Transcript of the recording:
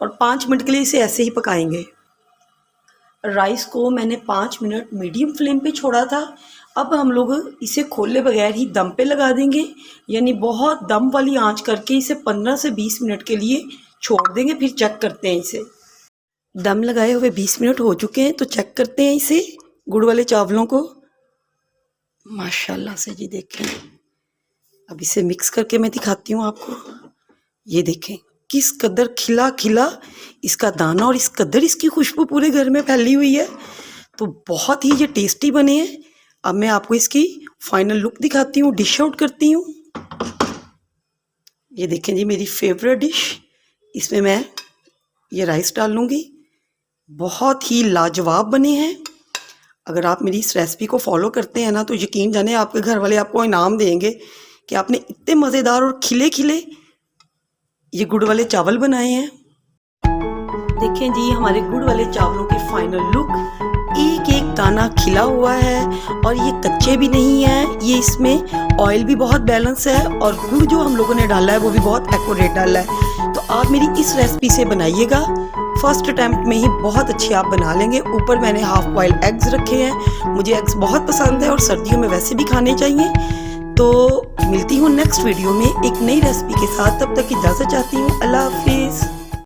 और 5 मिनट के लिए इसे ऐसे ही पकाएंगे। राइस को मैंने 5 मिनट मीडियम फ्लेम पे छोड़ा था। अब हम लोग इसे खोले बगैर ही दम पे लगा देंगे, यानी बहुत दम वाली आंच करके इसे 15 से 20 मिनट के लिए छोड़ देंगे। फिर चेक करते हैं इसे। दम लगाए हुए 20 मिनट हो चुके हैं, तो चेक करते हैं इसे, गुड़ वाले चावलों को। माशाल्लाह से जी देखें। अब इसे मिक्स करके मैं दिखाती हूँ आपको। ये देखें किस कदर खिला खिला इसका दाना और इस कदर इसकी खुशबू पूरे घर में फैली हुई है। तो बहुत ही ये टेस्टी बने हैं। अब मैं आपको इसकी फाइनल लुक दिखाती हूँ, डिश आउट करती हूँ। ये देखें जी मेरी फेवरेट डिश। इसमें मैं ये राइस डाल लूँगी। बहुत ही लाजवाब बने हैं। अगर आप मेरी इस रेसिपी को फॉलो करते हैं ना, तो यकीन जाने आपके घर वाले आपको इनाम देंगे कि आपने इतने मज़ेदार और खिले खिले ये गुड़ वाले चावल बनाए हैं। देखें जी हमारे गुड़ वाले चावलों की फाइनल लुक। एक एक दाना खिला हुआ है और ये कच्चे भी नहीं है। ये इसमें ऑयल भी बहुत बैलेंस है और गुड़ जो हम लोगों ने डाला है वो भी बहुत एक्यूरेट डाला है। तो आप मेरी इस रेसिपी से बनाइएगा। फर्स्ट अटैम्प्ट में ही बहुत अच्छे आप बना लेंगे। ऊपर मैंने हाफ बॉइल्ड एग्स रखे हैं। मुझे एग्स बहुत पसंद है और सर्दियों में वैसे भी खाने चाहिए। तो मिलती हूँ नेक्स्ट वीडियो में एक नई रेसिपी के साथ। तब तक इजाज़त चाहती हूँ। अल्लाह हाफिज़।